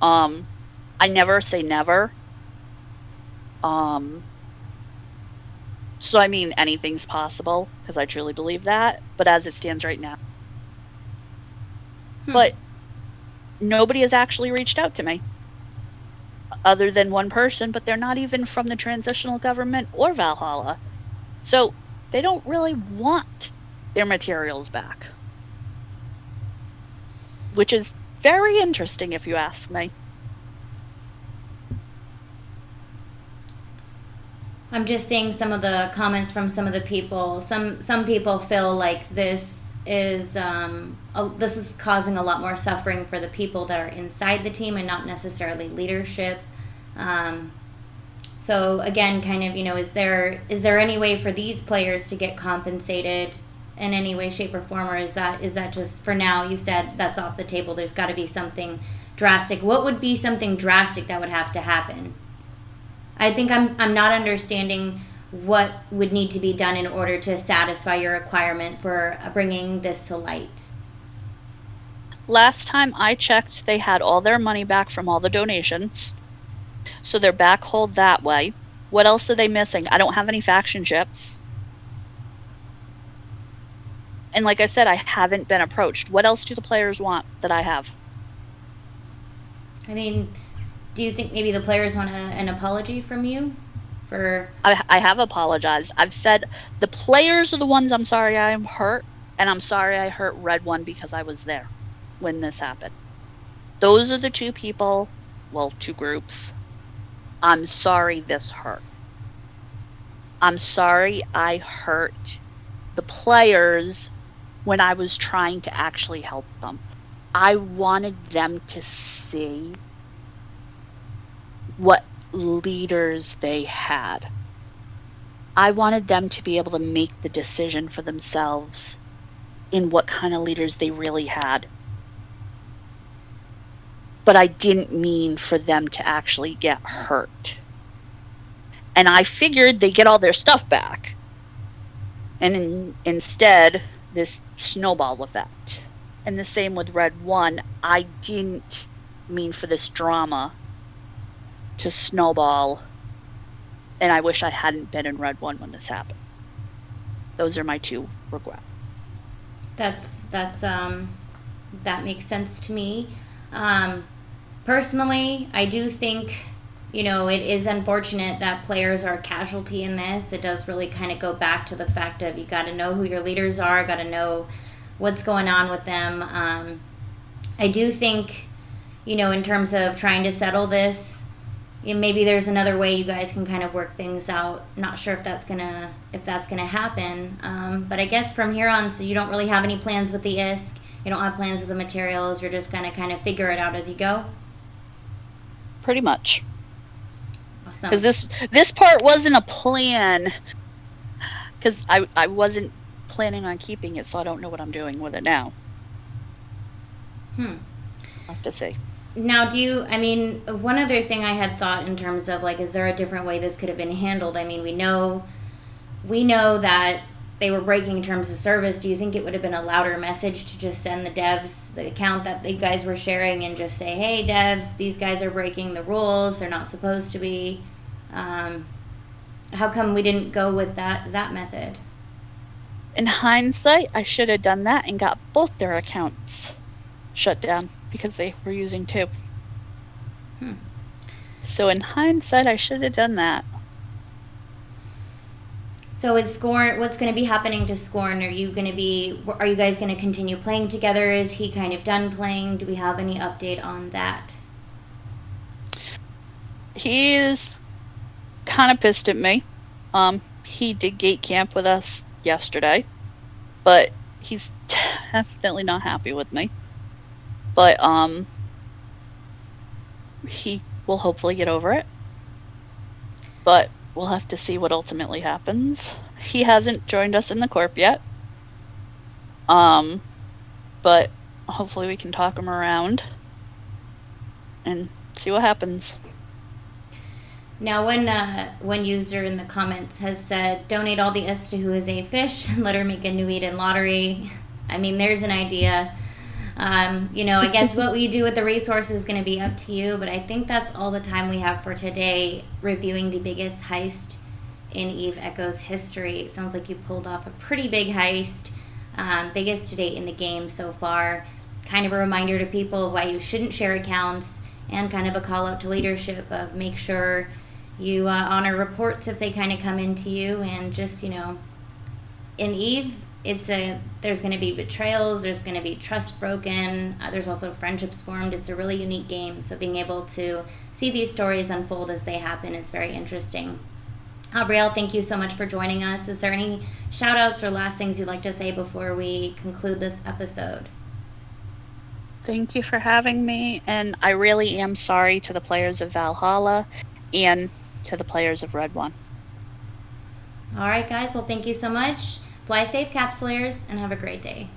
I never say never. So I mean, anything's possible, because I truly believe that, but as it stands right now. But nobody has actually reached out to me, other than one person, but they're not even from the transitional government or Valhalla. So they don't really want their materials back. Which is very interesting, if you ask me. I'm just seeing some of the comments from some of the people. Some people feel like this is causing a lot more suffering for the people that are inside the team and not necessarily leadership. So again, kind of, is there any way for these players to get compensated in any way, shape, or form, or is that just for now? You said that's off the table. There's got to be something drastic. What would be something drastic that would have to happen? I think I'm not understanding what would need to be done in order to satisfy your requirement for bringing this to light. Last time I checked, they had all their money back from all the donations. So they're back hold that way. What else are they missing? I don't have any faction ships. And like I said, I haven't been approached. What else do the players want that I have? I mean, do you think maybe the players want an apology from you? I have apologized. I've said the players are the ones I'm sorry I'm hurt, and I'm sorry I hurt Red One because I was there when this happened. Those are the two people, well, two groups. I'm sorry this hurt. I'm sorry I hurt the players when I was trying to actually help them. I wanted them to see what leaders they had. I wanted them to be able to make the decision for themselves in what kind of leaders they really had. But I didn't mean for them to actually get hurt. And I figured they get all their stuff back. And instead, this snowball effect. And the same with Red One. I didn't mean for this drama to snowball, and I wish I hadn't been in Red One when this happened. Those are my two regrets. That makes sense to me. Personally, I do think, it is unfortunate that players are a casualty in this. It does really kind of go back to the fact of you got to know who your leaders are, got to know what's going on with them. I do think, in terms of trying to settle this, maybe there's another way you guys can kind of work things out. Not sure if that's gonna happen. But I guess from here on, so you don't really have any plans with the ISK. You don't have plans with the materials. You're just gonna kind of figure it out as you go. Pretty much. Awesome. Because this part wasn't a plan. Because I wasn't planning on keeping it, so I don't know what I'm doing with it now. I'll have to see. Now, one other thing I had thought in terms of, like, is there a different way this could have been handled? I mean, we know that they were breaking terms of service. Do you think it would have been a louder message to just send the devs the account that you guys were sharing and just say, hey, devs, these guys are breaking the rules. They're not supposed to be. How come we didn't go with that method? In hindsight, I should have done that and got both their accounts shut down because they were using two. So in hindsight, I should have done that. So is Scorn, what's going to be happening to Scorn? Are you guys going to continue playing together? Is he kind of done playing? Do we have any update on that? He's kind of pissed at me. He did gate camp with us yesterday, but he's definitely not happy with me. But he will hopefully get over it. But we'll have to see what ultimately happens. He hasn't joined us in the corp yet. But hopefully we can talk him around and see what happens. Now, one user in the comments has said, donate all the S to WhoisAFish and let her make a new Eden lottery. I mean, there's an idea. I guess what we do with the resource is going to be up to you, but I think that's all the time we have for today, reviewing the biggest heist in Eve Echo's history. It sounds like you pulled off a pretty big heist, biggest to date in the game so far. Kind of a reminder to people why you shouldn't share accounts, and kind of a call out to leadership of make sure you honor reports if they kind of come into you, and just, in Eve, there's going to be betrayals, there's going to be trust broken, there's also friendships formed. It's a really unique game, so being able to see these stories unfold as they happen is very interesting. Aubryell, thank you so much for joining us. Is there any shout outs or last things you'd like to say before we conclude this episode? Thank you for having me, and I really am sorry to the players of Valhalla and to the players of Red One. All right, guys. Well, thank you so much. Fly safe, Capsuleers, and have a great day.